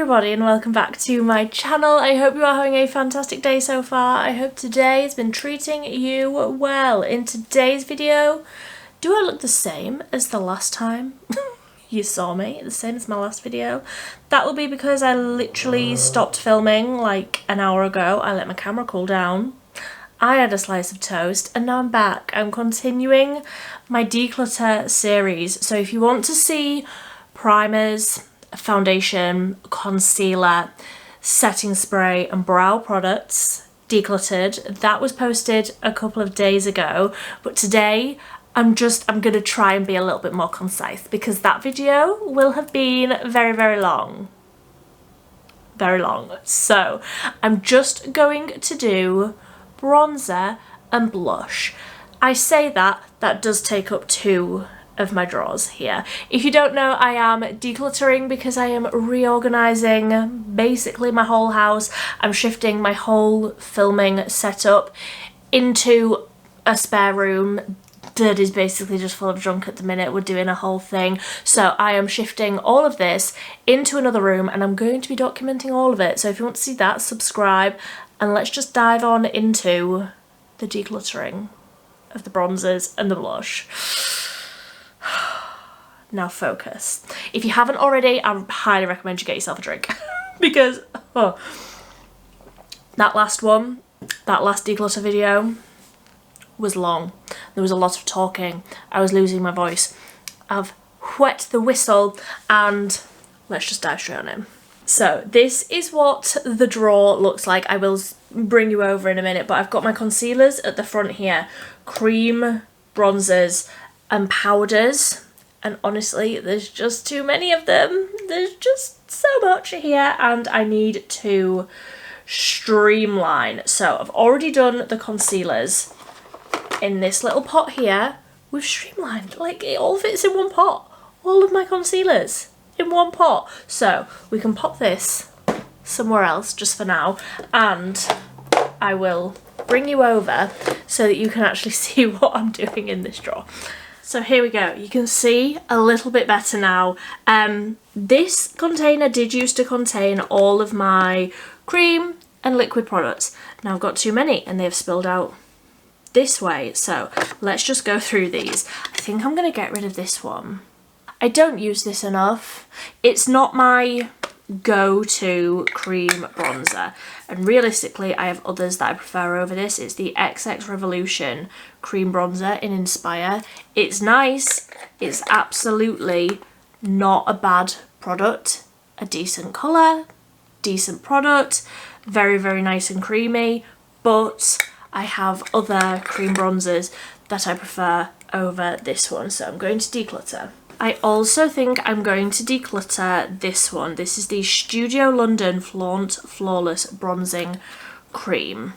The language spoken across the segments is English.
everybody and welcome back to my channel. I hope you are having a fantastic day so far. I hope today has been treating you well. In today's video, do I look the same as the last time you saw me? The same as my last video? That will be because I literally stopped filming like an hour ago. I let my camera cool down. I had a slice of toast and now I'm back. I'm continuing my Declutter series. So if you want to see primers, foundation, concealer, setting spray and brow products decluttered, that was posted a couple of days ago, but today I'm gonna try and be a little bit more concise because that video will have been very long. So I'm just going to do bronzer and blush. I say that does take up two of my drawers here. If you don't know, I am decluttering because I am reorganizing basically my whole house. I'm shifting my whole filming setup into a spare room that is basically just full of junk at the minute. We're doing a whole thing. So I am shifting all of this into another room and I'm going to be documenting all of it. So if you want to see that, subscribe and let's just dive on into the decluttering of the bronzers and the blush. Now focus. If you haven't already, I highly recommend you get yourself a drink because that last declutter video was long. There was a lot of talking. I was losing my voice. I've wet the whistle and let's just dive straight on in. So this is what the drawer looks like. I will bring you over in a minute, but I've got my concealers at the front here, cream, bronzers and powders. And honestly, there's just too many of them. There's just so much here and I need to streamline. So I've already done the concealers in this little pot here. We've streamlined, like it all fits in one pot. All of my concealers in one pot. So we can pop this somewhere else just for now and I will bring you over so that you can actually see what I'm doing in this drawer. So here we go, you can see a little bit better now. This container did used to contain all of my cream and liquid products. Now I've got too many and they've spilled out this way. So let's just go through these. I think I'm gonna get rid of this one. I don't use this enough. It's not my go-to cream bronzer and realistically I have others that I prefer over this. It's the XX Revolution cream bronzer in Inspire. It's nice, it's absolutely not a bad product, a decent colour, decent product, very nice and creamy, but I have other cream bronzers that I prefer over this one, so I'm going to declutter. I also think I'm going to declutter this one. This is the Studio London Flaunt Flawless Bronzing Cream.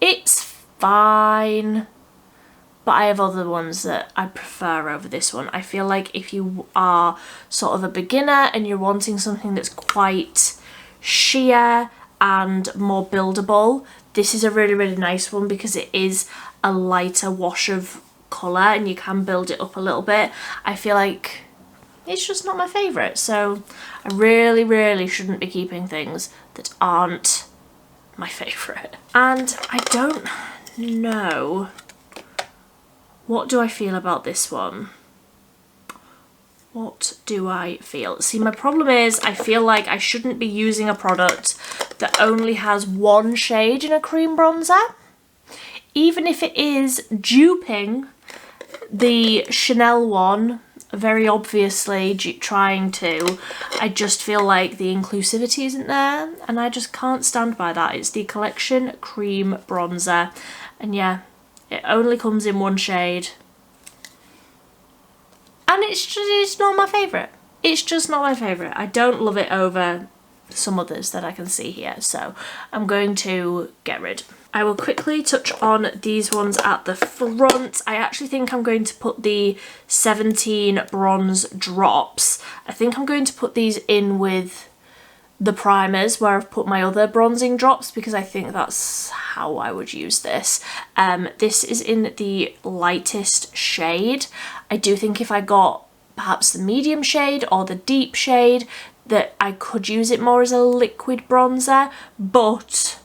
It's fine, but I have other ones that I prefer over this one. I feel like if you are sort of a beginner and you're wanting something that's quite sheer and more buildable, this is a really nice one because it is a lighter wash of colour and you can build it up a little bit. I feel like it's just not my favourite, so I really shouldn't be keeping things that aren't my favourite. And I don't know, what do I feel about this one? What do I feel? See, my problem is I feel like I shouldn't be using a product that only has one shade in a cream bronzer. Even if it is duping the Chanel one, very obviously trying to, I just feel like the inclusivity isn't there and I just can't stand by that. It's the Collection Cream Bronzer and yeah, it only comes in one shade. And it's not my favourite. It's just not my favourite. I don't love it over some others that I can see here, so I'm going to get rid. I will quickly touch on these ones at the front. I actually think I'm going to put the 17 bronze drops. I think I'm going to put these in with the primers where I've put my other bronzing drops because I think that's how I would use this. This is in the lightest shade. I do think if I got perhaps the medium shade or the deep shade, that I could use it more as a liquid bronzer, but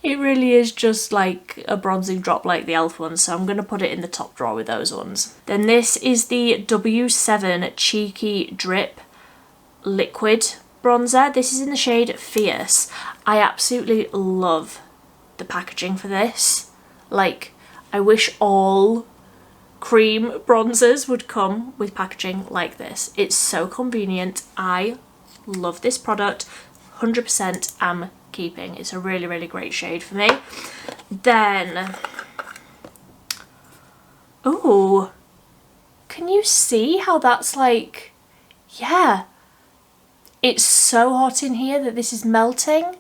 it really is just like a bronzing drop like the e.l.f. one, so I'm going to put it in the top drawer with those ones. Then this is the W7 Cheeky Drip Liquid Bronzer. This is in the shade Fierce. I absolutely love the packaging for this. Like, I wish all cream bronzers would come with packaging like this. It's so convenient. I love this product. 100% am keeping. It's a really, really great shade for me. Then, oh, can you see how that's like, yeah, it's so hot in here that this is melting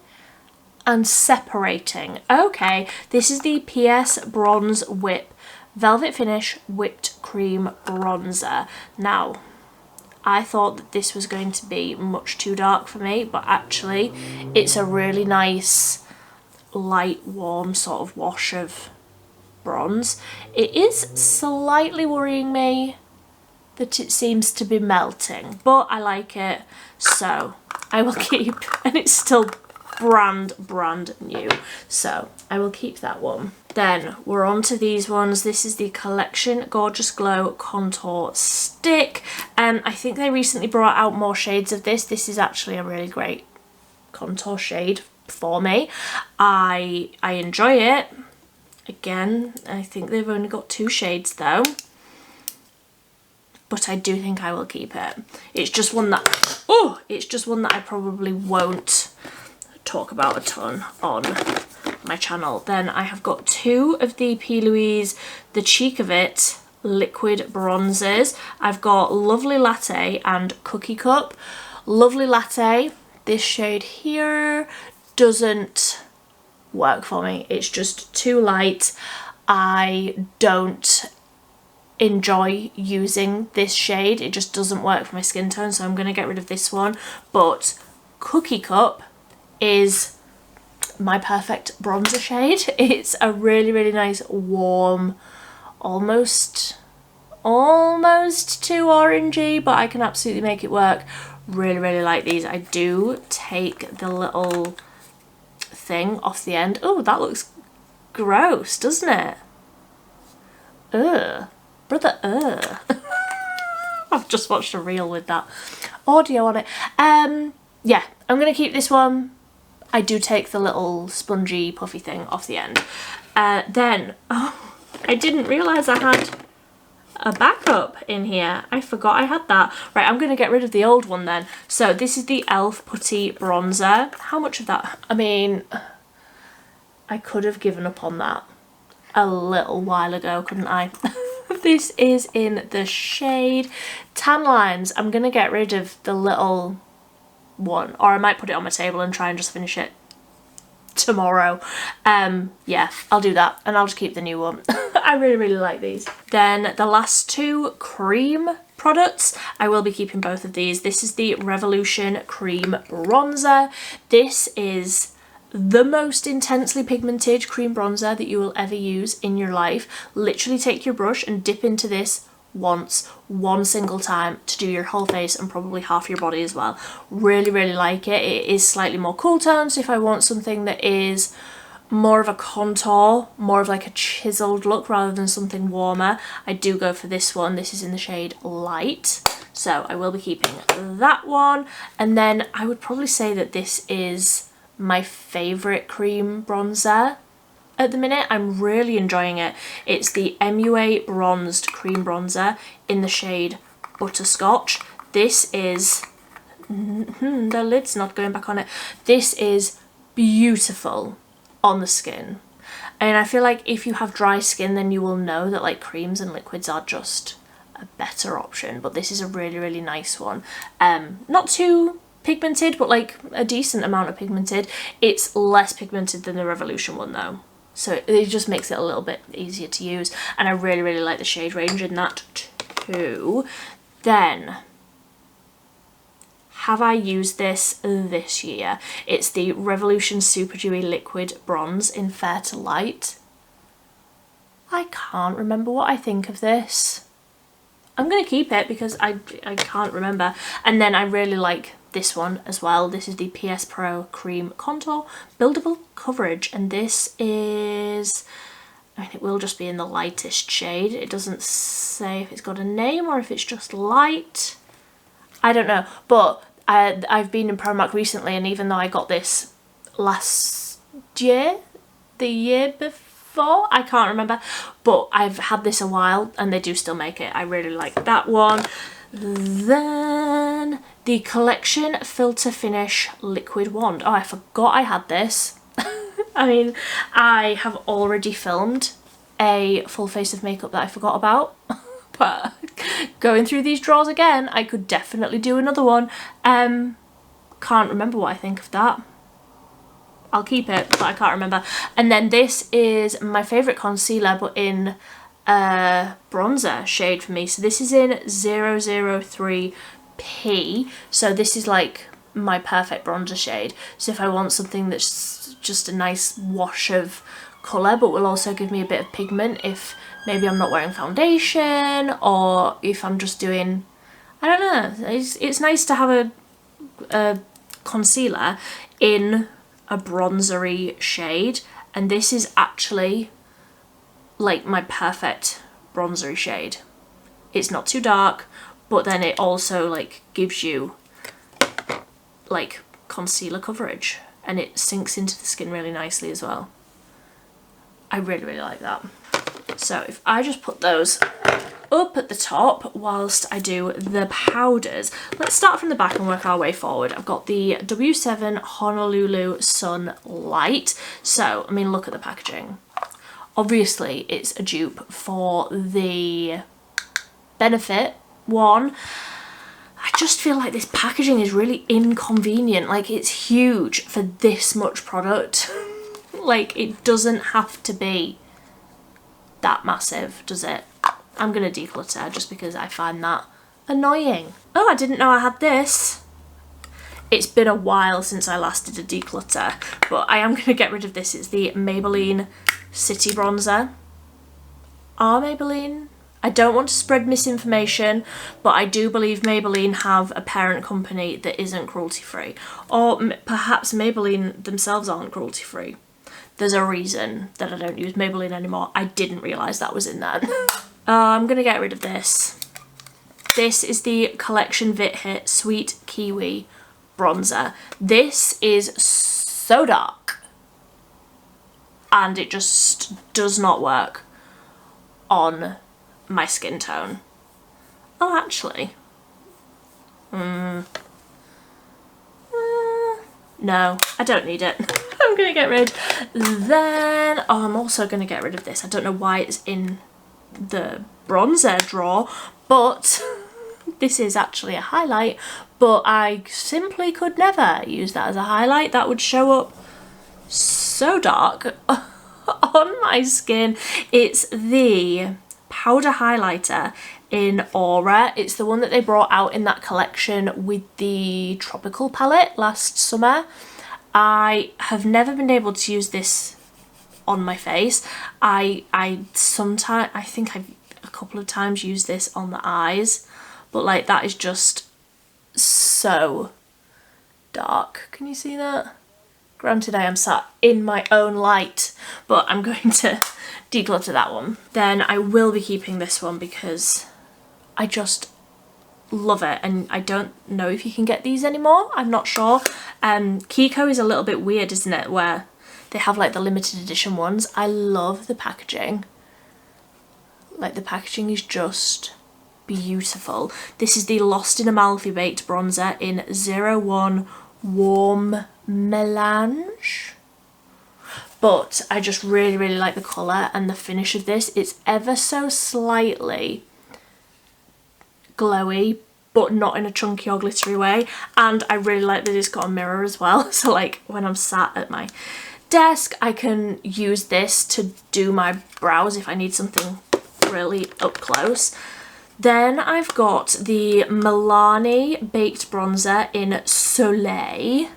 and separating. Okay, this is the PS Bronze Whip Velvet Finish Whipped Cream Bronzer. Now, I thought that this was going to be much too dark for me, but actually it's a really nice light warm sort of wash of bronze. It is slightly worrying me that it seems to be melting, but I like it, so I will keep, and it's still brand new, so I will keep that one. Then we're on to these ones. This is the Collection Gorgeous Glow Contour Stick. I think they recently brought out more shades of this. This is actually a really great contour shade for me. I enjoy it. Again, I think they've only got 2 shades though, but I do think I will keep it. It's just one that, oh, it's just one that I probably won't talk about a ton on my channel. Then I have got 2 of the P. Louise The Cheek of It liquid bronzers. I've got Lovely Latte and Cookie Cup. Lovely Latte, this shade here doesn't work for me. It's just too light. I don't enjoy using this shade. It just doesn't work for my skin tone, so I'm going to get rid of this one. But Cookie Cup is my perfect bronzer shade. It's a really, really nice warm, almost too orangey, but I can absolutely make it work. Really, really like these. I do take the little thing off the end. Oh, that looks gross, doesn't it? Ugh, brother, ugh. I've just watched a reel with that audio on it. Yeah, I'm gonna keep this one. I do take the little spongy puffy thing off the end. Then, oh, I didn't realise I had a backup in here. I forgot I had that. Right, I'm going to get rid of the old one then. So this is the e.l.f. Putty Bronzer. How much of that? I mean, I could have given up on that a little while ago, couldn't I? This is in the shade Tan Lines. I'm going to get rid of the little one, or I might put it on my table and try and just finish it tomorrow. Yeah, I'll do that, and I'll just keep the new one. I really, really like these. Then the last 2 cream products, I will be keeping both of these. This is the Revolution Cream Bronzer. This is the most intensely pigmented cream bronzer that you will ever use in your life. Literally take your brush and dip into this once, one single time, to do your whole face and probably half your body as well. Really, really like it. It is slightly more cool toned, so if I want something that is more of a contour, more of like a chiseled look rather than something warmer, I do go for this one. This is in the shade Light, so I will be keeping that one. And then I would probably say that this is my favourite cream bronzer at the minute. I'm really enjoying it. It's the MUA Bronzed Cream Bronzer in the shade Butterscotch. This is, the lid's not going back on it. This is beautiful on the skin. And I feel like if you have dry skin, then you will know that like creams and liquids are just a better option. But this is a really, really nice one. Not too pigmented, but like a decent amount of pigmented. It's less pigmented than the Revolution one though, so it just makes it a little bit easier to use, and I really, really like the shade range in that too. Then, have I used this year? It's the Revolution Super Dewy Liquid Bronze in Fair to Light. I can't remember what I think of this. I'm going to keep it because I can't remember. And then I really like this one as well. This is the PS Pro Cream Contour Buildable Coverage. And this is, I mean, it will just be in the lightest shade. It doesn't say if it's got a name or if it's just light. I don't know. But I've been in Primark recently, and even though I got this last year, the year before, I can't remember, but I've had this a while and they do still make it. I really like that one. Then the Collection Filter Finish Liquid Wand. Oh, I forgot I had this. I mean, I have already filmed a full face of makeup that I forgot about. But going through these drawers again, I could definitely do another one. Can't remember what I think of that. I'll keep it, but I can't remember. And then this is my favourite concealer, but in bronzer shade for me. So this is in 003P. So this is like my perfect bronzer shade. So if I want something that's just a nice wash of colour, but will also give me a bit of pigment if maybe I'm not wearing foundation, or if I'm just doing, I don't know, it's nice to have a concealer in a bronzery shade, and this is actually like my perfect bronzery shade. It's not too dark, but then it also like gives you like concealer coverage, and it sinks into the skin really nicely as well. I really, really like that. So if I just put those up at the top whilst I do the powders, let's start from the back and work our way forward. I've got the W7 Honolulu Sun Light. So, I mean, look at the packaging. Obviously, it's a dupe for the Benefit one. I just feel like this packaging is really inconvenient. Like, it's huge for this much product. Like, it doesn't have to be that massive, does it? I'm gonna declutter just because I find that annoying. Oh, I didn't know I had this. It's been a while since I last did a declutter, but I am gonna get rid of this. It's the Maybelline City Bronzer. Maybelline? I don't want to spread misinformation, but I do believe Maybelline have a parent company that isn't cruelty-free. Or perhaps Maybelline themselves aren't cruelty-free. There's a reason that I don't use Maybelline anymore. I didn't realise that was in there. I'm going to get rid of this. This is the Collection Vit Hit Sweet Kiwi Bronzer. This is so dark. And it just does not work on my skin tone. Oh, actually. No, I don't need it. I'm gonna get rid. Then, oh, I'm also gonna get rid of this. I don't know why it's in the bronzer drawer, but this is actually a highlight, but I simply could never use that as a highlight. That would show up so dark on my skin. It's the powder highlighter in Aura. It's the one that they brought out in that collection with the tropical palette last summer. I have never been able to use this on my face. I think I've a couple of times used this on the eyes, but like that is just so dark. Can you see that? Granted, I am sat in my own light, but I'm going to declutter that one. Then I will be keeping this one because I just love it, and I don't know if you can get these anymore. I'm not sure. Kiko is a little bit weird, isn't it, where they have like the limited edition ones. I love the packaging. Like, the packaging is just beautiful. This is the Lost in Amalfi Baked Bronzer in 01 Warm Melange. But I just really, really like the colour and the finish of this. It's ever so slightly glowy, but not in a chunky or glittery way. And I really like that it's got a mirror as well. So like when I'm sat at my desk, I can use this to do my brows if I need something really up close. Then I've got the Milani Baked Bronzer in Soleil.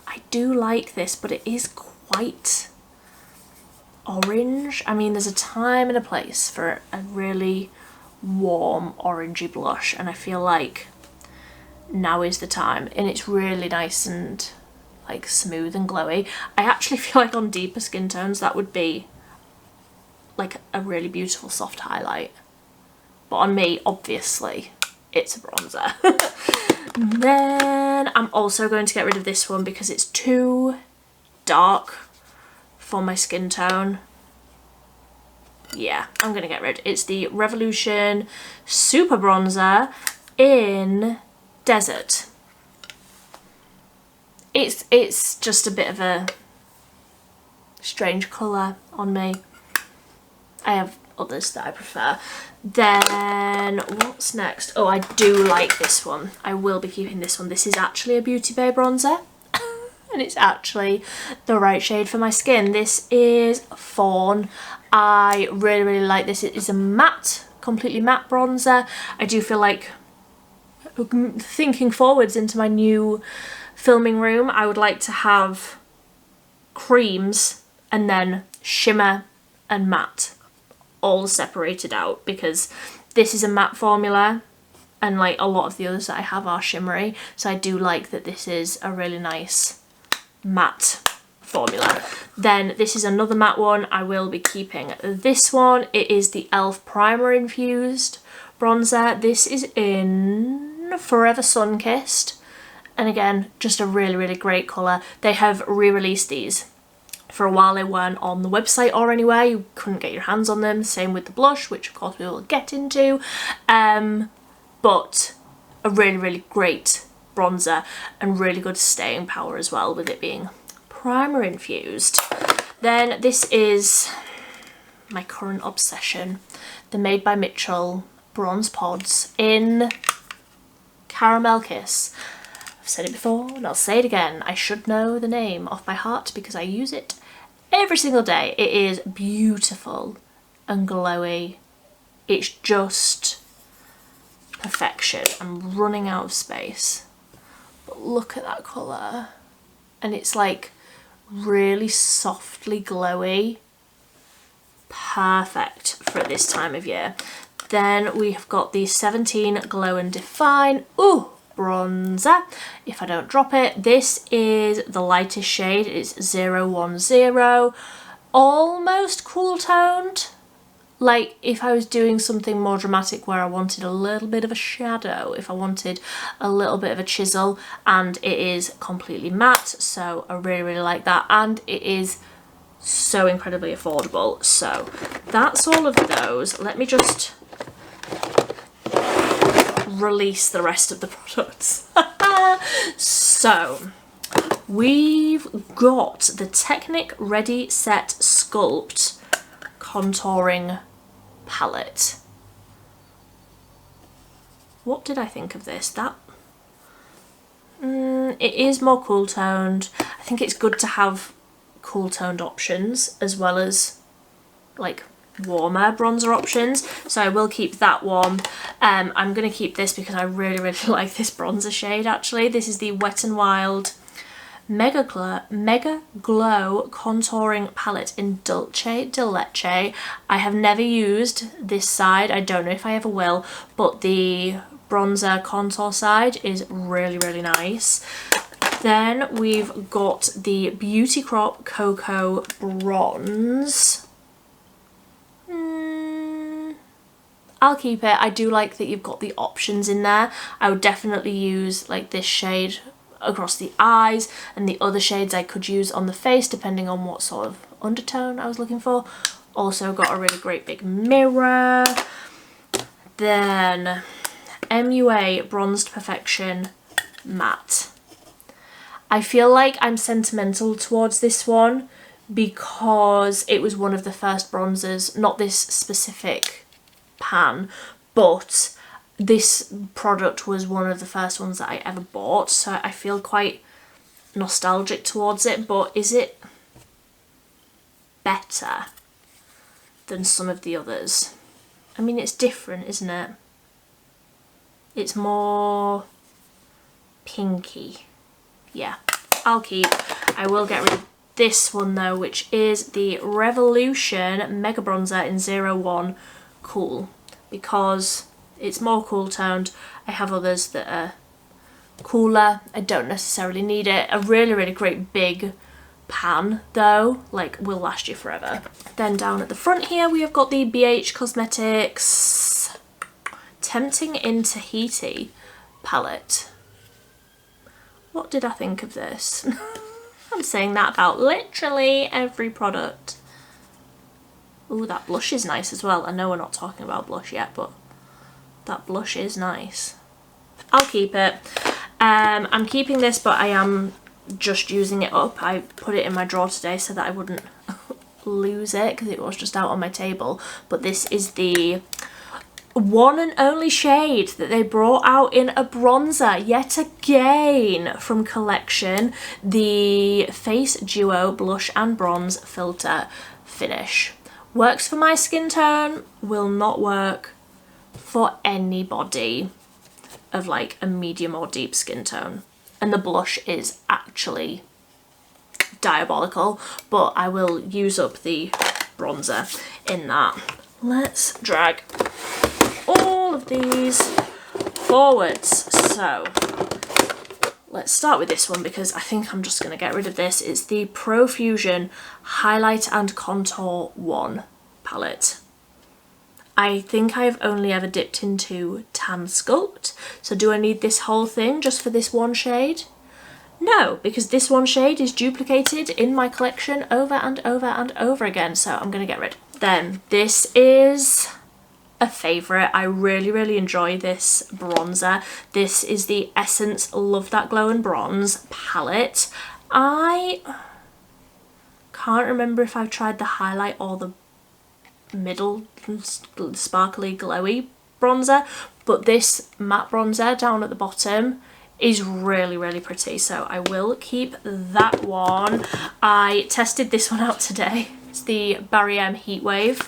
I do like this, but it is quite orange. I mean, there's a time and a place for a really warm orangey blush, and I feel like now is the time, and it's really nice and like smooth and glowy. I actually feel like on deeper skin tones that would be like a really beautiful soft highlight, but on me, obviously, it's a bronzer. Then I'm also going to get rid of this one because it's too dark for my skin tone. Yeah, I'm gonna get rid. It's the Revolution Super Bronzer in Desert. It's just a bit of a strange colour on me. I have others that I prefer. Then what's next? Oh, I do like this one. I will be keeping this one. This is actually a Beauty Bay bronzer. And it's actually the right shade for my skin. This is Fawn. I really, really like this. It is a matte, completely matte bronzer. I do feel like, thinking forwards into my new filming room, I would like to have creams and then shimmer and matte all separated out, because this is a matte formula and like a lot of the others that I have are shimmery. So I do like that this is a really nice matte formula. Then this is another matte one. I will be keeping this one. It is the e.l.f. Primer Infused Bronzer. This is in Forever Sun Kissed, and again, just a really, really great colour. They have re-released these. For a while they weren't on the website or anywhere, you couldn't get your hands on them. Same with the blush, which of course we will get into, but a really, really great bronzer and really good staying power as well, with it being primer infused. Then this is my current obsession, the Made by Mitchell Bronze Pods in Caramel Kiss. I've said it before and I'll say it again. I should know the name off by heart because I use it every single day. It is beautiful and glowy. It's just perfection. I'm running out of space. But look at that colour. And it's like really softly glowy. Perfect for this time of year. Then we have got the 17 Glow and Define. Ooh! Bronzer, if I don't drop it. This is the lightest shade. It's 010, almost cool toned. Like if I was doing something more dramatic where I wanted a little bit of a shadow, if I wanted a little bit of a chisel, and it is completely matte, so I really, really like that, and it is so incredibly affordable. So that's all of those. Let me just release the rest of the products. So we've got the Technic Ready Set Sculpt contouring palette. What did I think of this? It is more cool toned. I think it's good to have cool toned options as well as like warmer bronzer options, so I will keep that one. I'm going to keep this because I really, really like this bronzer shade actually. This is the Wet n Wild Mega Glow Contouring Palette in Dulce de Leche. I have never used this side, I don't know if I ever will, but the bronzer contour side is really, really nice. Then we've got the Beauty Crop Cocoa Bronze. I'll keep it. I do like that you've got the options in there. I would definitely use like this shade across the eyes, and the other shades I could use on the face depending on what sort of undertone I was looking for. Also got a really great big mirror. Then MUA Bronzed Perfection Matte. I feel like I'm sentimental towards this one because it was one of the first bronzers, not this specific pan, but this product was one of the first ones that I ever bought, so I feel quite nostalgic towards it. But is it better than some of the others? I mean, it's different, isn't it? It's more pinky. Yeah, I'll keep. I will get rid of this one though, which is the Revolution Mega Bronzer in 01 Cool, because it's more cool toned. I have others that are cooler. I don't necessarily need it. A really, really great big pan though, like, will last you forever. Then down at the front here we have got the BH Cosmetics Tempting in Tahiti palette. What did I think of this? I'm saying that about literally every product. Ooh, that blush is nice as well. I know we're not talking about blush yet, but that blush is nice. I'll keep it. I'm keeping this, but I am just using it up. I put it in my drawer today so that I wouldn't lose it because it was just out on my table. But this is the one and only shade that they brought out in a bronzer yet again from Collection, the Face Duo Blush and Bronze Filter Finish. Works for my skin tone, will not work for anybody of like a medium or deep skin tone. And the blush is actually diabolical, but I will use up the bronzer in that. Let's drag all of these forwards. So let's start with this one because I think I'm just going to get rid of this. It's the Profusion Highlight and Contour 1 palette. I think I've only ever dipped into Tan Sculpt, so do I need this whole thing just for this one shade? No, because this one shade is duplicated in my collection over and over and over again, so I'm going to get rid. Then this is a favourite. I really, really enjoy this bronzer. This is the Essence Love That Glow and Bronze palette. I can't remember if I've tried the highlight or the middle sparkly glowy bronzer, but this matte bronzer down at the bottom is really, really pretty, so I will keep that one. I tested this one out today. It's the Barry M Heatwave,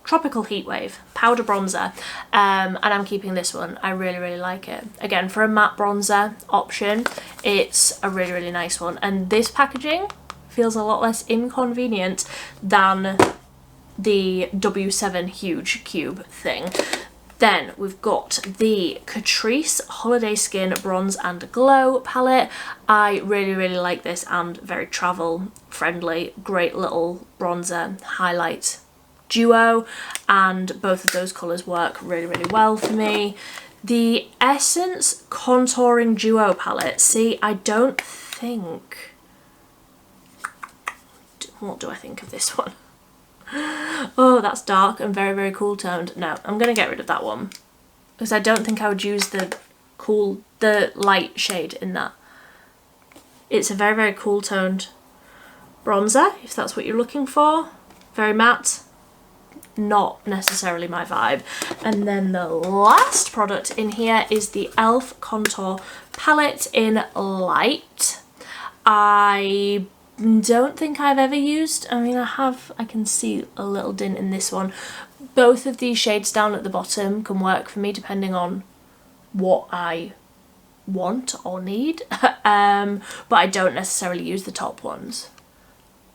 Tropical Heatwave powder bronzer, and I'm keeping this one. I really, really like it. Again, for a matte bronzer option, it's a really, really nice one, and this packaging feels a lot less inconvenient than the W7 huge cube thing. Then we've got the Catrice Holiday Skin Bronze and Glow palette. I really, really like this and very travel friendly. Great little bronzer highlight duo, and both of those colours work really, really well for me. The Essence Contouring Duo palette. See, I don't think... What do I think of this one? Oh, that's dark and very, very cool toned. No, I'm going to get rid of that one because I don't think I would use the light shade in that. It's a very, very cool toned bronzer, if that's what you're looking for. Very matte, not necessarily my vibe. And then the last product in here is the e.l.f. Contour Palette in Light. I don't think I've ever used, I mean I can see a little dint in this one. Both of these shades down at the bottom can work for me depending on what I want or need, but I don't necessarily use the top ones.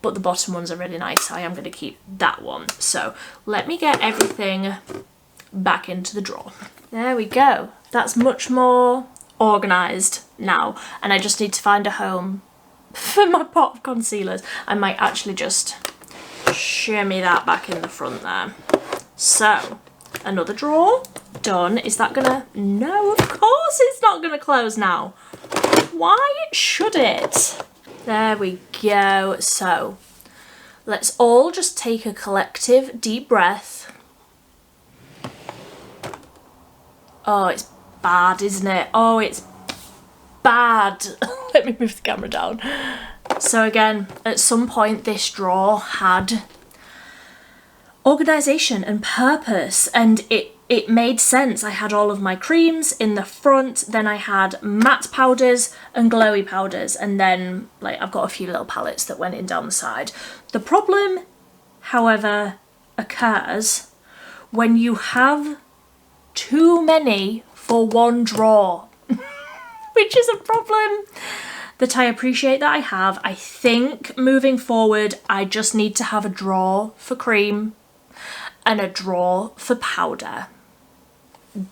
But the bottom ones are really nice, so I am going to keep that one. So let me get everything back into the drawer. There we go. That's much more organised now, and I just need to find a home for my pot of concealers. I might actually just shimmy that back in the front there. So, another drawer done. Is that gonna... No, of course it's not gonna close now. Why should it? There we go. So, let's all just take a collective deep breath. Oh, it's bad, isn't it? Oh, it's bad. Let me move the camera down. So again, at some point this drawer had organisation and purpose, and it made sense. I had all of my creams in the front, then I had matte powders and glowy powders, and then like I've got a few little palettes that went in down the side. The problem, however, occurs when you have too many for one drawer, which is a problem that I appreciate that I have. I think moving forward, I just need to have a drawer for cream and a drawer for powder.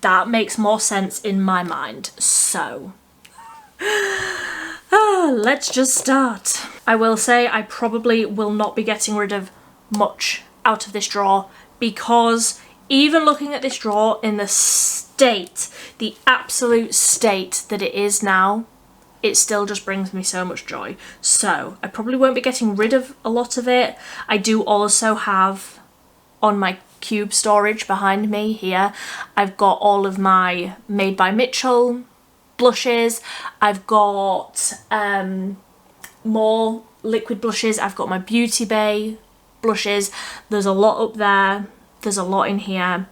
That makes more sense in my mind. So, let's just start. I will say I probably will not be getting rid of much out of this drawer, because even looking at this drawer in the state, the absolute state that it is now, it still just brings me so much joy. So I probably won't be getting rid of a lot of it. I do also have on my cube storage behind me here, I've got all of my Made by Mitchell blushes. I've got more liquid blushes. I've got my Beauty Bay blushes. There's a lot up there. There's a lot in here.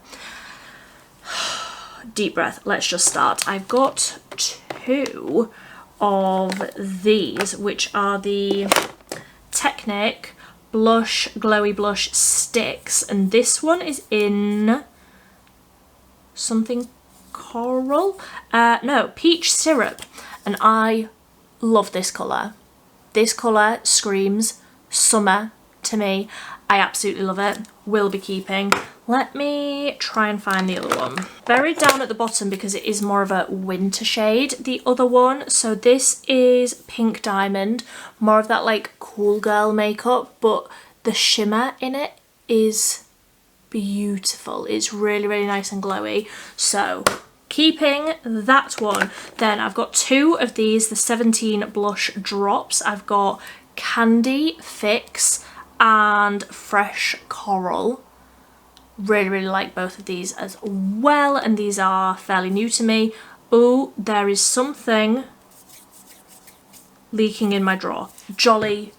Deep breath. Let's just start. I've got 2 of these, which are the Technic Blush Glowy Blush Sticks, and this one is in something coral? No, peach syrup, and I love this colour. This colour screams summer to me. I absolutely love it. Will be keeping. Let me try and find the other one. Buried down at the bottom because it is more of a winter shade, the other one. So this is Pink Diamond, more of that like cool girl makeup, but the shimmer in it is beautiful. It's really, really nice and glowy. So keeping that one. Then I've got 2 of these, the 17 blush drops. I've got Candy Fix and Fresh Coral. Really, really like both of these as well, and these are fairly new to me. Oh, there is something leaking in my drawer. Jolly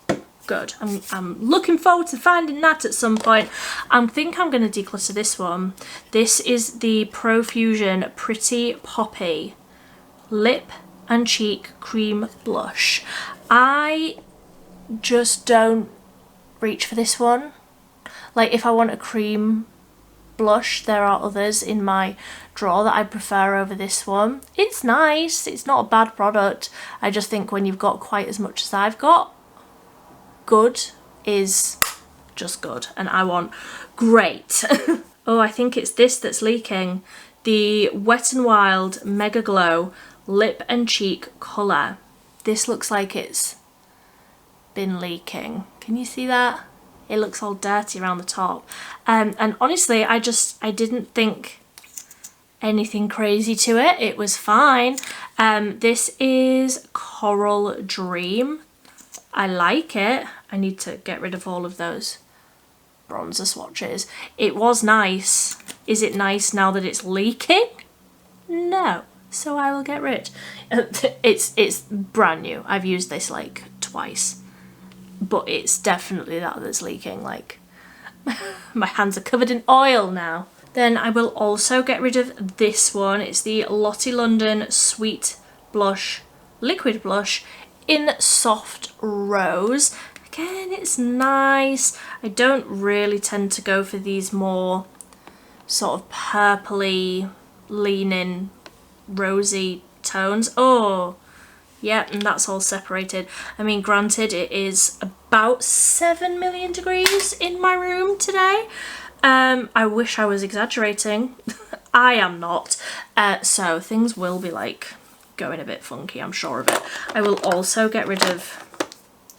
good. I'm looking forward to finding that at some point. I think I'm going to declutter this one. This is the Profusion Pretty Poppy Lip and Cheek Cream Blush. I just don't reach for this one. Like, if I want a cream blush, there are others in my drawer that I prefer over this one. It's nice, it's not a bad product. I just think when you've got quite as much as I've got, good is just good, and I want great. Oh, I think it's this that's leaking. The Wet n Wild Mega Glow Lip and Cheek colour. This looks like it's been leaking. Can you see that? It looks all dirty around the top. And honestly, I didn't think anything crazy to it. It was fine. This is Coral Dream. I like it. I need to get rid of all of those bronzer swatches. It was nice. Is it nice now that it's leaking? No. So I will get rid. It's brand new. I've used this like twice. But it's definitely that that's leaking. Like, my hands are covered in oil now. Then I will also get rid of this one. It's the Lottie London Sweet Blush Liquid Blush in Soft Rose. Again, it's nice. I don't really tend to go for these more sort of purpley, leaning, rosy tones. Oh, yeah, and that's all separated. I mean, granted, it is about 7 million degrees in my room today. I wish I was exaggerating. I am not. So things will be like going a bit funky, I'm sure of it. I will also get rid of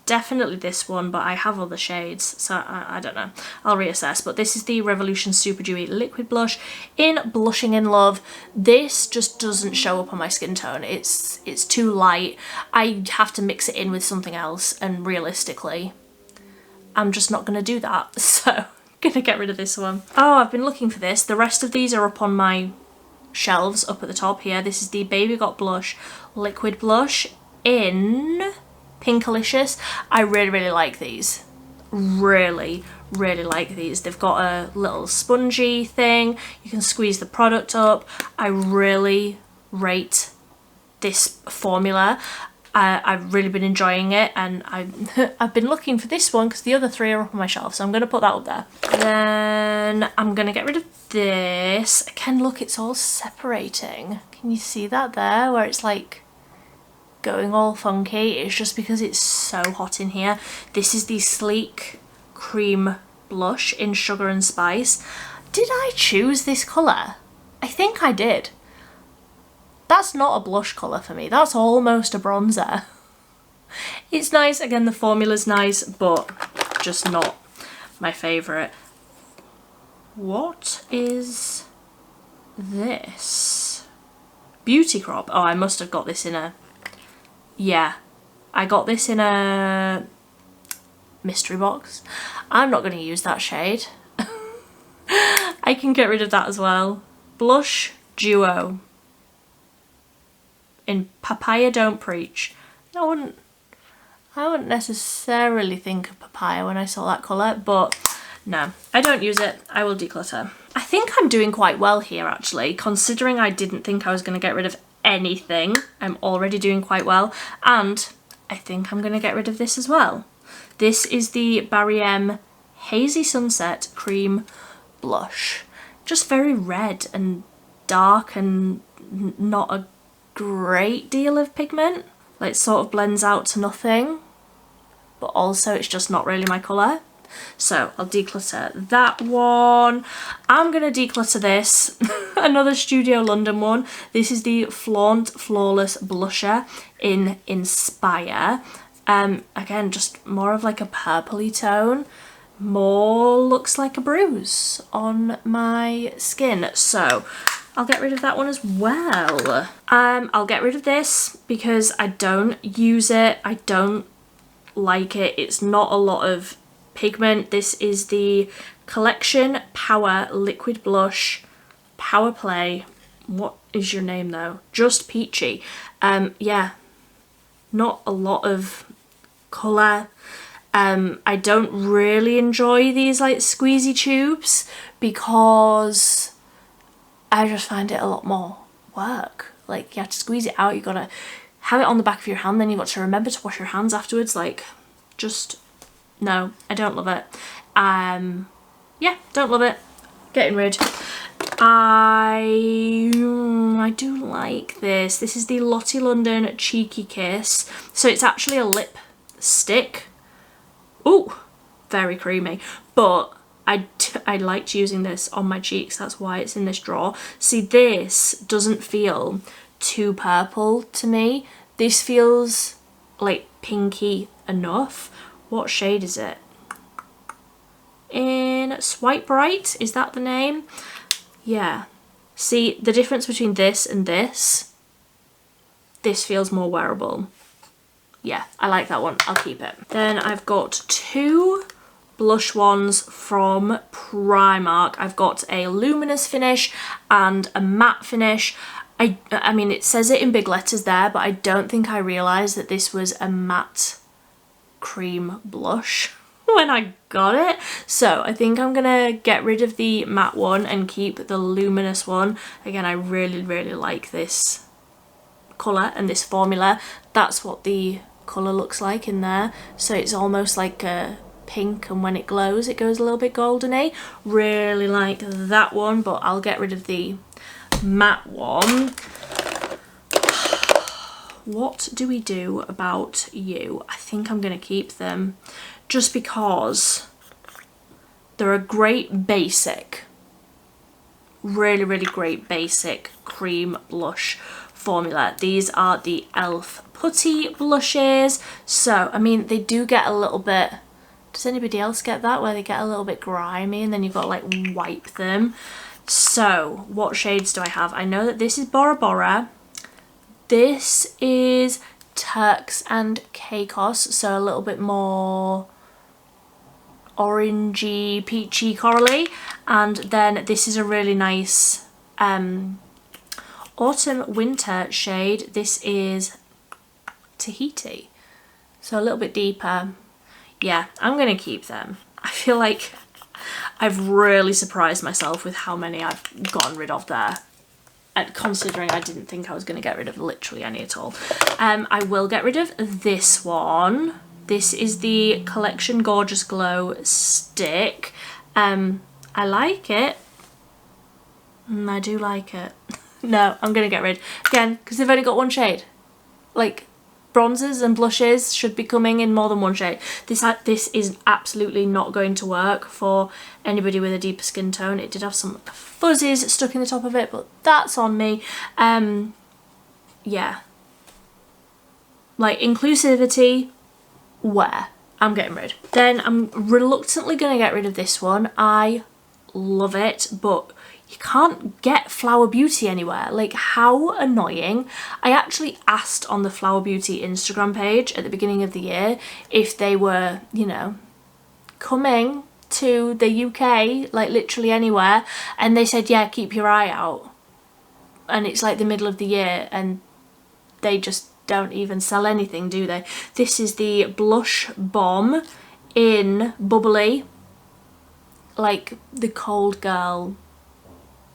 definitely this one, but I have other shades, so I don't know. I'll reassess. But this is the Revolution Super Dewy Liquid Blush in Blushing in Love. This just doesn't show up on my skin tone. It's too light. I have to mix it in with something else, and realistically, I'm just not going to do that. So I'm going to get rid of this one. Oh, I've been looking for this. The rest of these are up on my shelves up at the top here. This is the Baby Got Blush Liquid Blush in Pinkalicious. I really, really like these. Really, really like these. They've got a little spongy thing. You can squeeze the product up. I really rate this formula. I've really been enjoying it, and I've been looking for this one because the other 3 are up on my shelf, so I'm going to put that up there. Then I'm going to get rid of this. Again, look, it's all separating. Can you see that there, where it's like going all funky. It's just because it's so hot in here. This is the Sleek Cream Blush in Sugar and Spice. Did I choose this colour? I think I did. That's not a blush colour for me. That's almost a bronzer. It's nice. Again, the formula's nice, but just not my favourite. What is this? Beauty Crop. Oh, I must have got this in a... Yeah, I got this in a mystery box. I'm not going to use that shade. I can get rid of that as well. Blush Duo in Papaya Don't Preach. I wouldn't necessarily think of papaya when I saw that colour, but no, I don't use it. I will declutter. I think I'm doing quite well here actually, considering I didn't think I was going to get rid of anything. I'm already doing quite well, and I think I'm going to get rid of this as well. This is the Barry M Hazy Sunset Cream Blush. Just very red and dark and not a great deal of pigment. Like, it sort of blends out to nothing, but also it's just not really my colour. So I'll declutter that one. I'm going to declutter this. Another Studio London one. This is the Flaunt Flawless Blusher in Inspire. Again, just more of like a purpley tone. More looks like a bruise on my skin. So I'll get rid of that one as well. I'll get rid of this because I don't use it. I don't like it. It's not a lot of pigment. This is the Collection Power Liquid Blush Power Play. What is your name though? Just Peachy. Yeah, not a lot of colour. I don't really enjoy these like squeezy tubes because I just find it a lot more work. Like, you have to squeeze it out, you gotta have it on the back of your hand, then you've got to remember to wash your hands afterwards. Like, just, no, I don't love it. Yeah, don't love it. Getting rid. I do like this. This is the Lottie London Cheeky Kiss. So it's actually a lipstick. Ooh, very creamy. But I liked using this on my cheeks, that's why it's in this drawer. See, this doesn't feel too purple to me. This feels like pinky enough. What shade is it? In Swipe Bright, is that the name? Yeah. See, the difference between this and this feels more wearable. Yeah, I like that one. I'll keep it. Then I've got two blush ones from Primark. I've got a luminous finish and a matte finish. I mean, it says it in big letters there, but I don't think I realised that this was a matte cream blush when I got it. So I think I'm gonna get rid of the matte one and keep the luminous one. Again, I really, really like this colour and this formula. That's what the colour looks like in there. So it's almost like a pink, and when it glows it goes a little bit goldeny. Really like that one, but I'll get rid of the matte one. What do we do about you? I think I'm gonna keep them just because they're a great basic, really, really great basic cream blush formula. These are the e.l.f. Putty blushes. So, I mean, they do get a little bit, does anybody else get that, where they get a little bit grimy and then you've got to like wipe them? So, what shades do I have? I know that this is Bora Bora. This is Turks and Caicos, so a little bit more orangey, peachy, corally. And then this is a really nice autumn winter shade. This is Tahiti, so a little bit deeper. Yeah, I'm gonna keep them. I feel like I've really surprised myself with how many I've gotten rid of there, and considering I didn't think I was going to get rid of literally any at all. I will get rid of this one. This is the Collection Gorgeous Glow Stick. I like it. I do like it. No, I'm going to get rid. Again, because they've only got one shade. Like, bronzers and blushes should be coming in more than one shade. This is absolutely not going to work for anybody with a deeper skin tone. It did have some fuzzies stuck in the top of it, but that's on me. Yeah. Like, inclusivity, where? I'm getting rid. Then I'm reluctantly going to get rid of this one. I love it, but you can't get Flower Beauty anywhere. Like, how annoying. I actually asked on the Flower Beauty Instagram page at the beginning of the year if they were, you know, coming to the UK, like literally anywhere, and they said, yeah, keep your eye out. And it's like the middle of the year and they just don't even sell anything, do they? This is the Blush Bomb in Bubbly, like the cold girl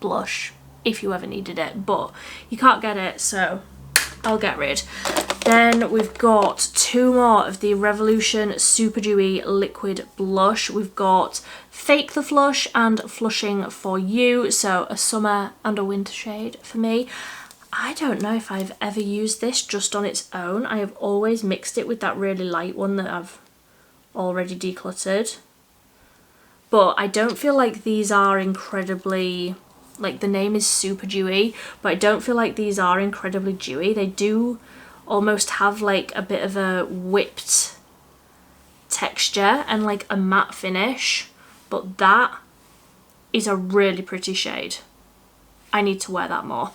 blush if you ever needed it, but you can't get it, so I'll get rid. Then we've got two more of the Revolution Super Dewy Liquid Blush. We've got Fake the Flush and Flushing for You, so a summer and a winter shade for me. I don't know if I've ever used this just on its own. I have always mixed it with that really light one that I've already decluttered. But I don't feel like these are incredibly, like the name is Super Dewy, but I don't feel like these are incredibly dewy. They do almost have like a bit of a whipped texture and like a matte finish, but that is a really pretty shade. I need to wear that more.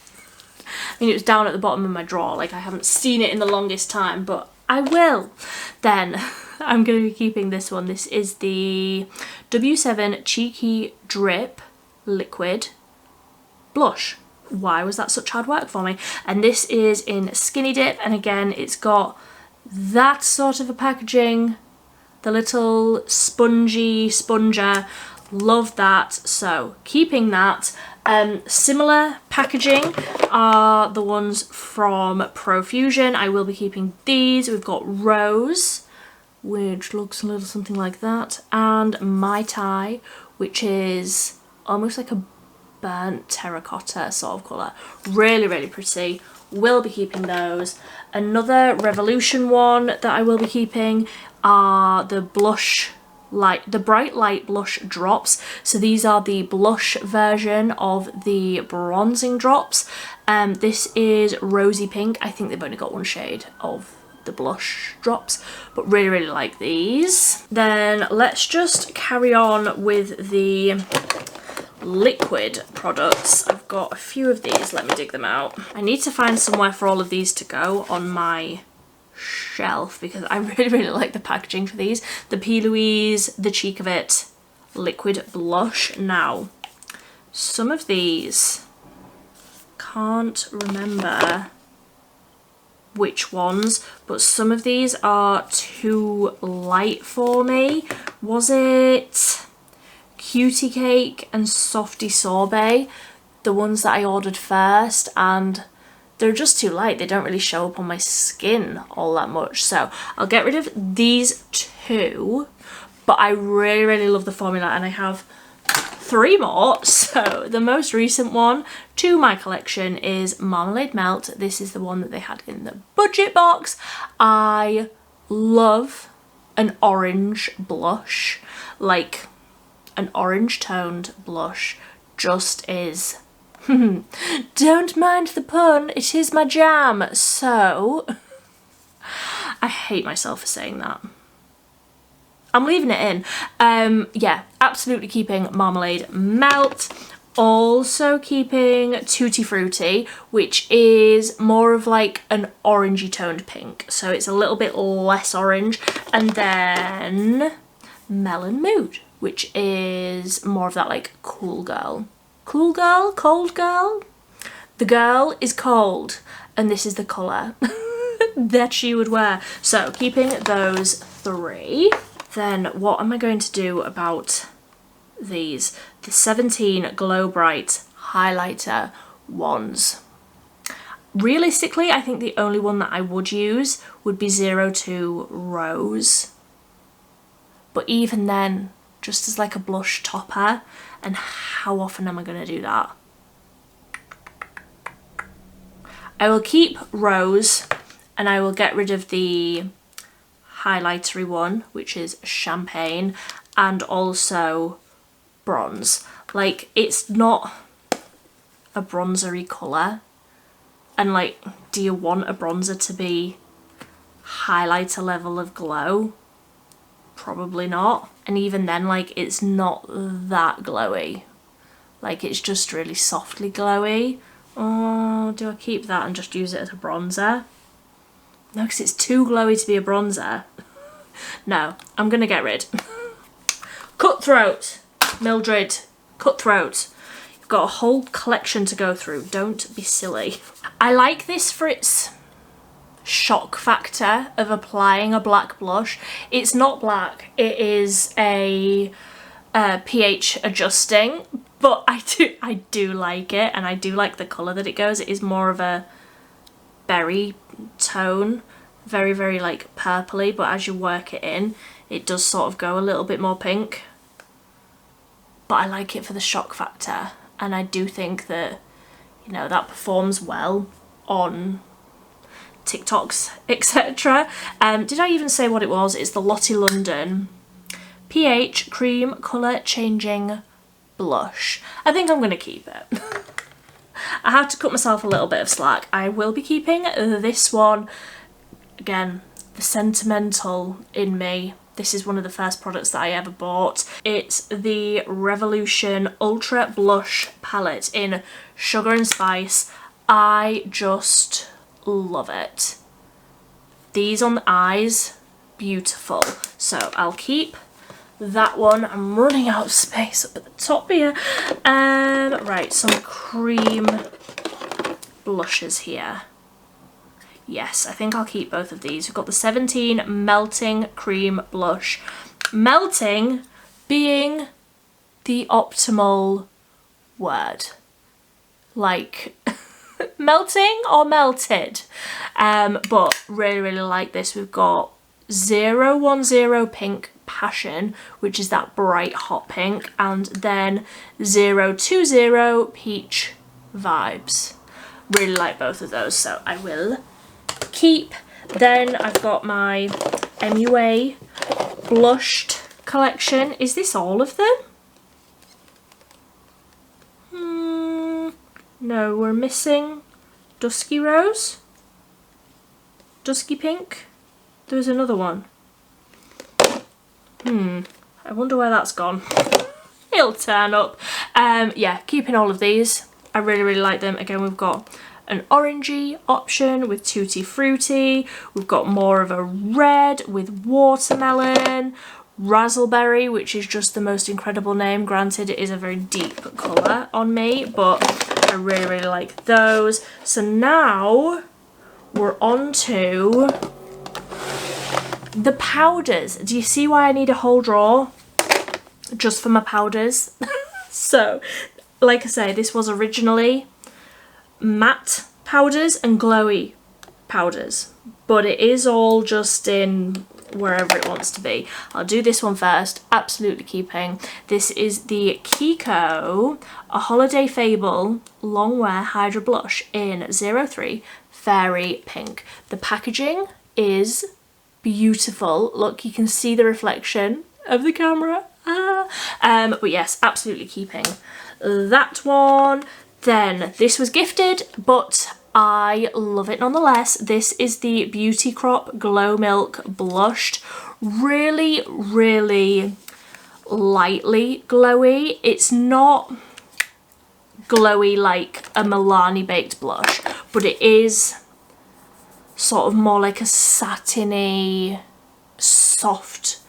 I mean, it was down at the bottom of my drawer, like I haven't seen it in the longest time, but I will. Then I'm going to be keeping this one. This is the W7 Cheeky Drip Liquid Blush. Why was that such hard work for me? And this is in Skinny Dip, and again, it's got that sort of a packaging, the little spongy sponger. Love that, so keeping that. Similar packaging are the ones from Profusion. I will be keeping these. We've got Rose, which looks a little something like that, and Mai Tai, which is almost like a burnt terracotta sort of colour. Really, really pretty. Will be keeping those. Another Revolution one that I will be keeping are the blush light, the bright light blush drops. So these are the blush version of the bronzing drops. This is rosy pink. I think they've only got one shade of the blush drops, but really, really like these. Then let's just carry on with the liquid products. I've got a few of these. Let me dig them out. I need to find somewhere for all of these to go on my shelf because I really, really like the packaging for these. The P. Louise, the Cheek of It liquid blush. Now, some of these, can't remember which ones, but some of these are too light for me. Was it Cutie Cake and Softy Sorbet, the ones that I ordered first, and they're just too light. They don't really show up on my skin all that much. So I'll get rid of these two, but I really, really love the formula, and I have 3 more. So the most recent one to my collection is Marmalade Melt. This is the one that they had in the budget box. I love an orange blush, like an orange toned blush just is don't mind the pun, it is my jam. So I hate myself for saying that. I'm leaving it in. Yeah, absolutely keeping Marmalade Melt. Also keeping Tutti Frutti, which is more of like an orangey toned pink, so it's a little bit less orange. And then Melon Mood, which is more of that like cool girl. Cool girl? Cold girl? The girl is cold, and this is the colour that she would wear. So keeping those 3. Then what am I going to do about these? The 17 Glow Bright highlighter ones. Realistically, I think the only one that I would use would be 02 Rose. But even then, just as like a blush topper, and how often am I going to do that? I will keep Rose, and I will get rid of the highlightery one, which is champagne, and also bronze. Like, it's not a bronzery colour, and like, do you want a bronzer to be highlighter level of glow? Probably not. And even then, like, it's not that glowy. Like, it's just really softly glowy. Oh, do I keep that and just use it as a bronzer? No, because it's too glowy to be a bronzer. No, I'm gonna get rid. Cutthroat. Mildred, Cutthroat. You've got a whole collection to go through. Don't be silly. I like this for its shock factor of applying a black blush. It's not black, it is a pH adjusting, but I do like it, and I do like the colour that it goes. It is more of a berry tone, very, very like purpley, but as you work it in, it does sort of go a little bit more pink. But I like it for the shock factor, and I do think that, you know, that performs well on TikToks, etc. Did I even say what it was? It's the Lottie London pH Cream Colour Changing Blush. I think I'm going to keep it. I have to cut myself a little bit of slack. I will be keeping this one. Again, the sentimental in me. This is one of the first products that I ever bought. It's the Revolution Ultra Blush Palette in Sugar and Spice. I just love it. These on the eyes, beautiful. So I'll keep that one. I'm running out of space up at the top here. Right, some cream blushes here. Yes, I think I'll keep both of these. We've got the 17 Melting Cream Blush. Melting being the optimal word. Like, melting or melted? But really, really like this. We've got 010 Pink Passion, which is that bright hot pink, and then 020 Peach Vibes. Really like both of those, so I will keep. Then I've got my MUA blushed collection. Is this all of them? No, we're missing Dusky Rose, Dusky Pink. There was another one. I wonder where that's gone. It'll turn up. Yeah, keeping all of these. I really, really like them. Again, we've got an orangey option with Tutti Frutti. We've got more of a red with watermelon. Razzleberry, which is just the most incredible name. Granted, it is a very deep colour on me, but I really, really like those. So now we're on to the powders. Do you see why I need a whole drawer just for my powders? So, like I say, this was originally matte powders and glowy powders, but it is all just in wherever it wants to be. I'll do this one first, absolutely keeping. This is the Kiko A Holiday Fable Long Wear Hydra Blush in 03 Fairy Pink. The packaging is beautiful. Look, you can see the reflection of the camera. But yes, absolutely keeping that one. Then this was gifted, but I love it nonetheless. This is the Beauty Crop Glow Milk Blushed. Really, really lightly glowy. It's not glowy like a Milani baked blush, but it is sort of more like a satiny, soft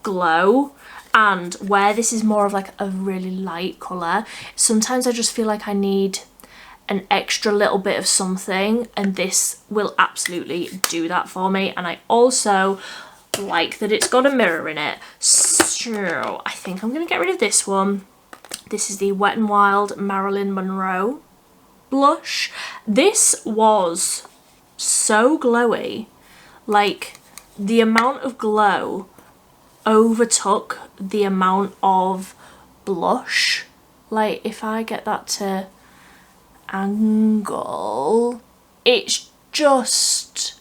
glow. And where this is more of like a really light colour, sometimes I just feel like I need an extra little bit of something, and this will absolutely do that for me. And I also like that it's got a mirror in it. So I think I'm going to get rid of this one. This is the Wet n Wild Marilyn Monroe blush. This was so glowy. Like, the amount of glow overtook the amount of blush. Like, if I get that to angle, it's just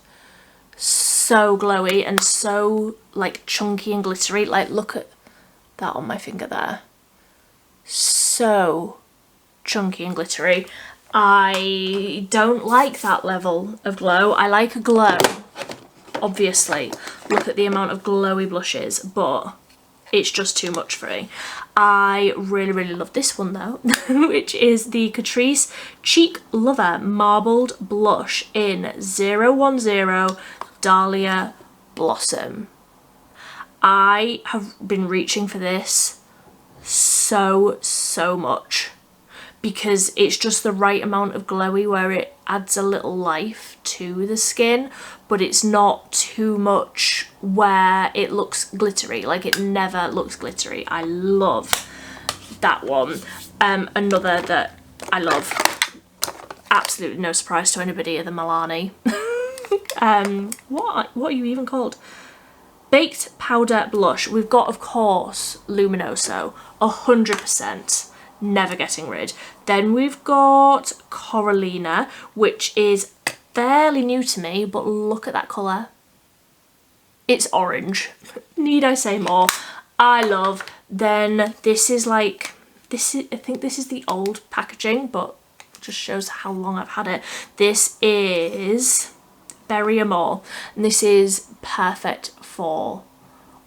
so glowy and so like chunky and glittery. Like look at that on my finger there. So chunky and glittery. I don't like that level of glow. I like a glow, obviously. Look at the amount of glowy blushes, but it's just too much for me. I really love this one though, which is the Catrice Cheek Lover Marbled Blush in 010 Dahlia Blossom. I have been reaching for this so much because it's just the right amount of glowy where it adds a little life to the skin, but it's not too much where it looks glittery. Like it never looks glittery. I love that one. Another that I love, absolutely no surprise to anybody, are the Milani. What are you even called? Baked Powder Blush. We've got, of course, Luminoso, 100%. Never getting rid. Then we've got Coralina, which is fairly new to me, but look at that colour. It's orange. Need I say more? I love. Then this is like, I think this is the old packaging, but just shows how long I've had it. This is Berry Amore, and this is perfect for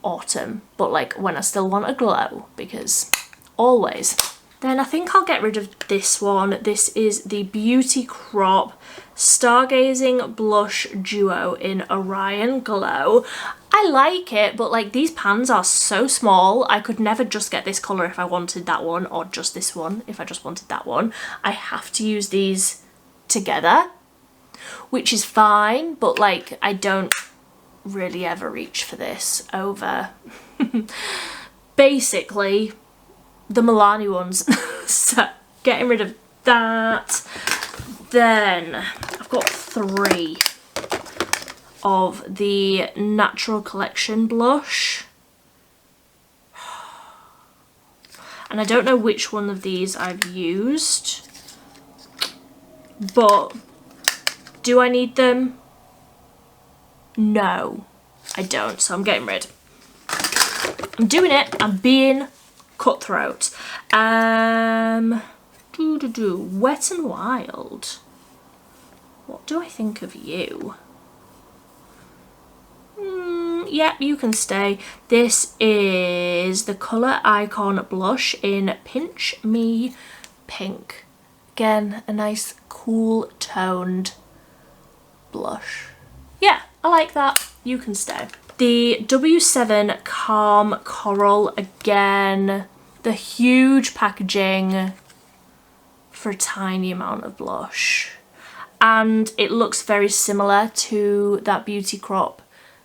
autumn, but like when I still want a glow, because always. Then I think I'll get rid of this one. This is the Beauty Crop Stargazing Blush Duo in Orion Glow. I like it, but like these pans are so small. I could never just get this colour if I wanted that one, or just this one if I just wanted that one. I have to use these together, which is fine, but like I don't really ever reach for this over basically the Milani ones. So getting rid of that. Then I've got 3 of the Natural Collection blush, and I don't know which one of these I've used, but do I need them? No, I don't, so I'm getting rid. I'm doing it, I'm being cutthroat. Wet n Wild. What do I think of you? Yeah, you can stay. This is the Colour Icon blush in Pinch Me Pink. Again, a nice cool toned blush. Yeah, I like that. You can stay. The W7 Calm Coral, again, the huge packaging for a tiny amount of blush. And it looks very similar to that Beauty Crop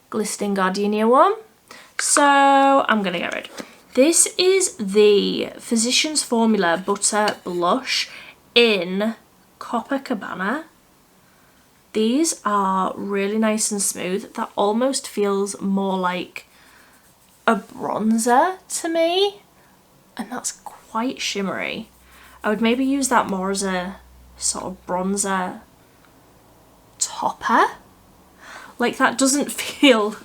Glistening Gardenia one. So I'm gonna get rid. This is the Physicians Formula Butter Blush in Copacabana. These are really nice and smooth. That almost feels more like a bronzer to me, and that's quite shimmery. I would maybe use that more as a sort of bronzer topper. Like that doesn't feel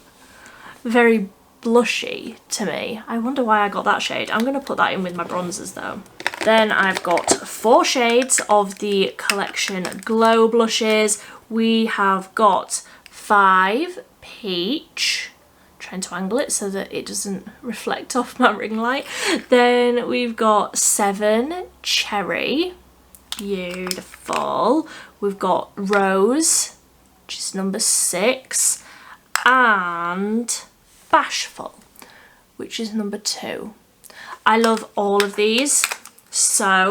very blushy to me. I wonder why I got that shade. I'm gonna put that in with my bronzers though. Then I've got 4 shades of the Collection Glow blushes. We have got 5 Peach, trying to angle it so that it doesn't reflect off my ring light. Then we've got 7 Cherry, beautiful. We've got Rose, which is number 6, and Bashful, which is number 2. I love all of these, so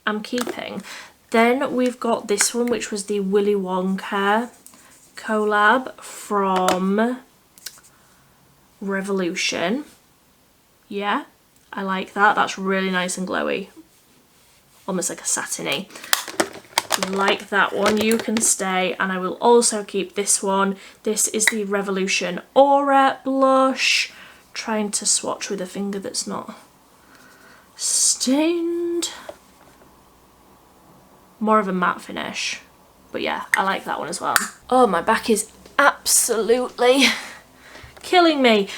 I'm keeping. Then we've got this one, which was the Willy Wonka collab from Revolution. Yeah, I like that. That's really nice and glowy. Almost like a satiny. Like that one, you can stay. And I will also keep this one. This is the Revolution Aura blush. Trying to swatch with a finger that's not stained. More of a matte finish, but yeah, I like that one as well. Oh, my back is absolutely killing me.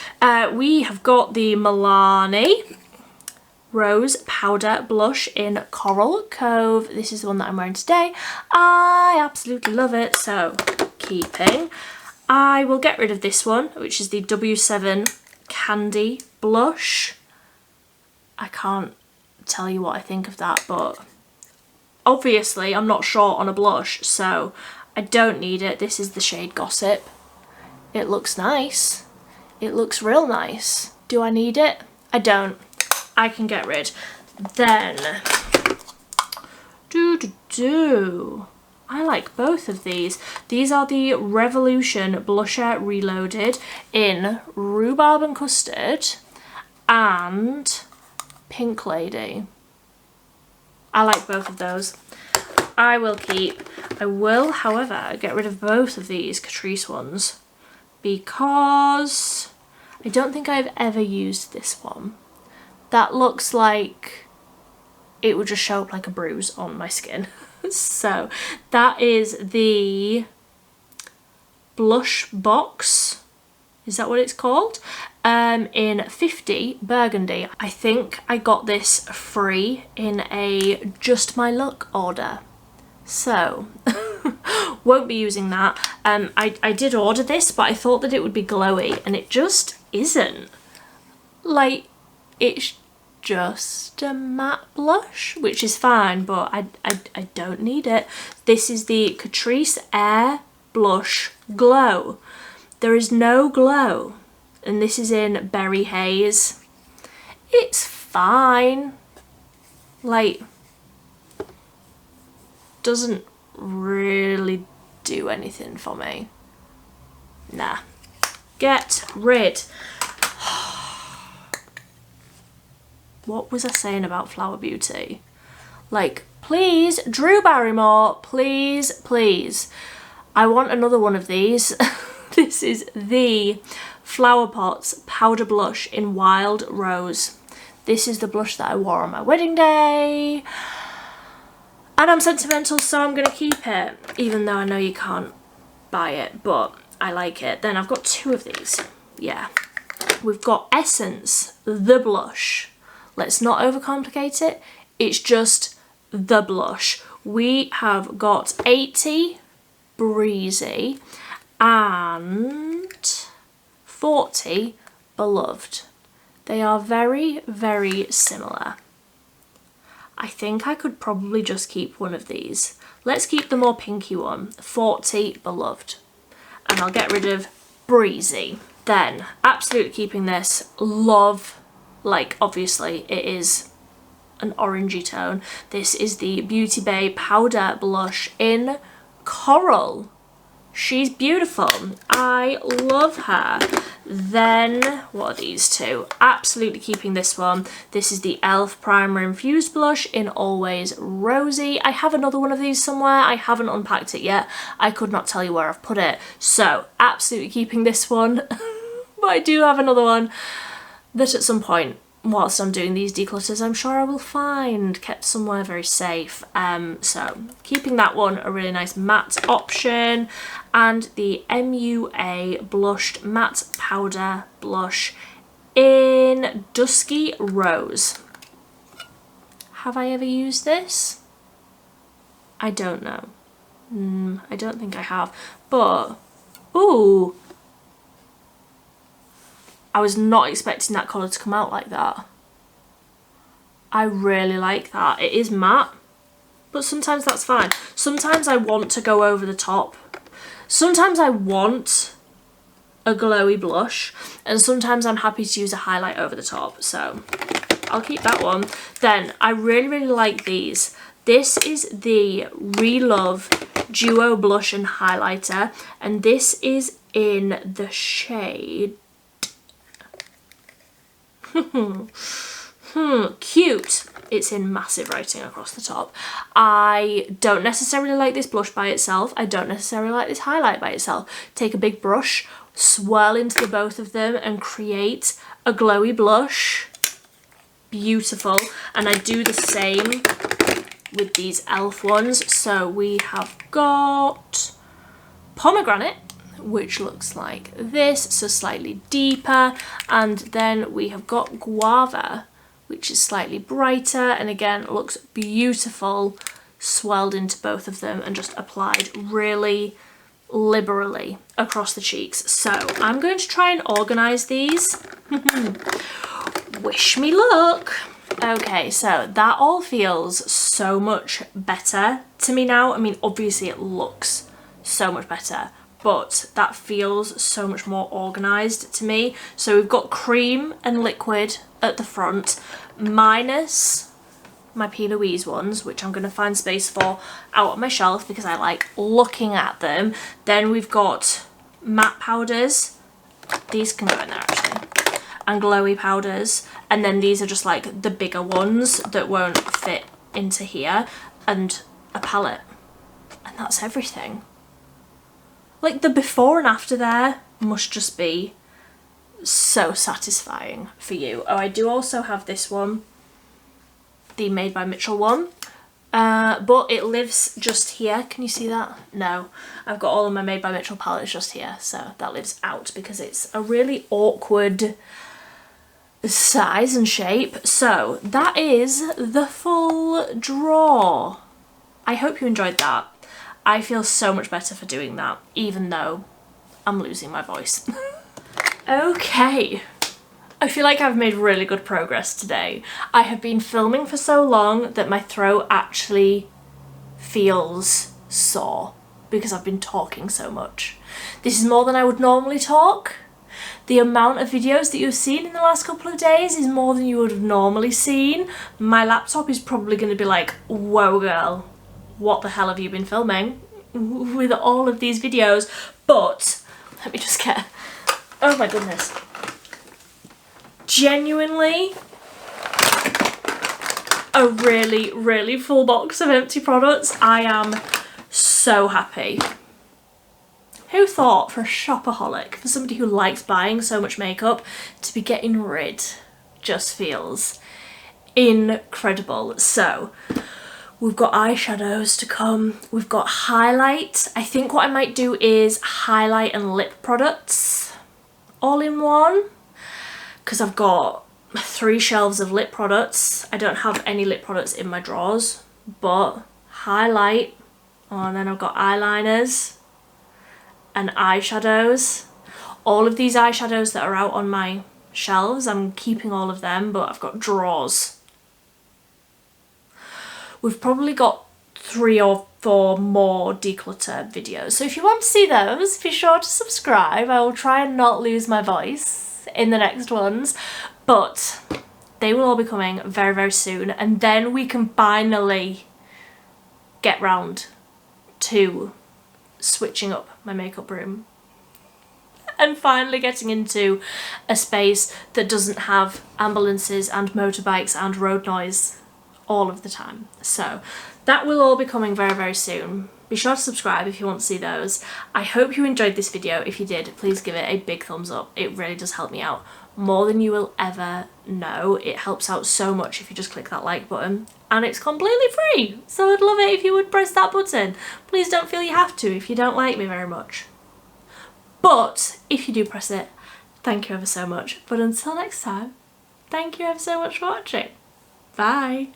We have got the Milani Rose Powder Blush in Coral Cove. This is the one that I'm wearing today. I absolutely love it, so keeping. I will get rid of this one, which is the W7 Candy Blush. I can't tell you what I think of that, but obviously I'm not short on a blush, so I don't need it. This is the shade Gossip. It looks nice. It looks real nice. Do I need it? I don't. I can get rid. Then, I like both of these. These are the Revolution Blusher Reloaded in Rhubarb and Custard and Pink Lady. I like both of those. I will keep. I will, however, get rid of both of these Catrice ones because I don't think I've ever used this one. That looks like it would just show up like a bruise on my skin. So that is the Blush Box. Is that what it's called? In 50 Burgundy. I think I got this free in a Just My Look order. So won't be using that. I did order this, but I thought that it would be glowy and it just isn't. Like, it's just a matte blush, which is fine, but I don't need it. This is the Catrice Air Blush Glow. There is no glow, and this is in Berry Haze. It's fine. Like, doesn't really do anything for me. Nah. Get rid. What was I saying about Flower Beauty? Like, please, Drew Barrymore, please, please. I want another one of these. This is the Flower Pots Powder Blush in Wild Rose. This is the blush that I wore on my wedding day. And I'm sentimental, so I'm gonna keep it, even though I know you can't buy it, but I like it. Then I've got two of these. Yeah. We've got Essence, the blush. Let's not overcomplicate it. It's just the blush. We have got 80 Breezy and 40 Beloved. They are very, very similar. I think I could probably just keep one of these. Let's keep the more pinky one, 40 Beloved. And I'll get rid of Breezy. Then, absolutely keeping this. Love. Like, obviously it is an orangey tone. This is the Beauty Bay Powder Blush in Coral. She's beautiful. I love her. Then, what are these two? Absolutely keeping this one. This is the e.l.f. Primer Infused Blush in Always Rosy. I have another one of these somewhere. I haven't unpacked it yet. I could not tell you where I've put it. So, absolutely keeping this one. But I do have another one that at some point whilst I'm doing these declutters I'm sure I will find, kept somewhere very safe. So keeping that one, a really nice matte option, and the MUA Blushed Matte Powder Blush in Dusky Rose. Have I ever used this? I don't know. I don't think I have, but ooh, I was not expecting that colour to come out like that. I really like that. It is matte, but sometimes that's fine. Sometimes I want to go over the top. Sometimes I want a glowy blush, and sometimes I'm happy to use a highlight over the top, so I'll keep that one. Then I really, really like these. This is the Relove Duo Blush and Highlighter, and this is in the shade Cute. It's in massive writing across the top. I don't necessarily like this blush by itself. I don't necessarily like this highlight by itself. Take a big brush, swirl into the both of them and create a glowy blush. Beautiful. And I do the same with these e.l.f. ones. So we have got Pomegranate, which looks like this, so slightly deeper, and then we have got Guava, which is slightly brighter, and again looks beautiful, swelled into both of them and just applied really liberally across the cheeks. So I'm going to try and organise these. Wish me luck. Okay, so that all feels so much better to me now. I mean, obviously it looks so much better, but that feels so much more organised to me. So we've got cream and liquid at the front, minus my P. Louise ones, which I'm going to find space for out on my shelf because I like looking at them. Then we've got matte powders. These can go in there actually. And glowy powders. And then these are just like the bigger ones that won't fit into here. And a palette. And that's everything. Like the before and after there must just be so satisfying for you. Oh, I do also have this one, the Made by Mitchell one, but it lives just here. Can you see that? No, I've got all of my Made by Mitchell palettes just here, so that lives out because it's a really awkward size and shape. So that is the full drawer. I hope you enjoyed that. I feel so much better for doing that, even though I'm losing my voice. Okay, I feel like I've made really good progress today. I have been filming for so long that my throat actually feels sore because I've been talking so much. This is more than I would normally talk. The amount of videos that you've seen in the last couple of days is more than you would have normally seen. My laptop is probably going to be like, whoa girl, what the hell have you been filming with all of these videos? But let me just get, oh my goodness, genuinely a really full box of empty products. I am so happy. Who thought for a shopaholic, for somebody who likes buying so much makeup, to be getting rid just feels incredible. So we've got eyeshadows to come, we've got highlight. I think what I might do is highlight and lip products all in one, because I've got 3 shelves of lip products. I don't have any lip products in my drawers, but highlight, and then I've got eyeliners and eyeshadows. All of these eyeshadows that are out on my shelves, I'm keeping all of them, but I've got drawers. We've probably got 3 or 4 more declutter videos, so if you want to see those, be sure to subscribe. I will try and not lose my voice in the next ones, but they will all be coming very soon, and then we can finally get round to switching up my makeup room and finally getting into a space that doesn't have ambulances and motorbikes and road noise all of the time. So that will all be coming very soon. Be sure to subscribe if you want to see those. I hope you enjoyed this video. If you did, please give it a big thumbs up. It really does help me out more than you will ever know. It helps out so much if you just click that like button, and it's completely free, so I'd love it if you would press that button. Please don't feel you have to if you don't like me very much, but if you do press it, thank you ever so much. But until next time, thank you ever so much for watching. Bye.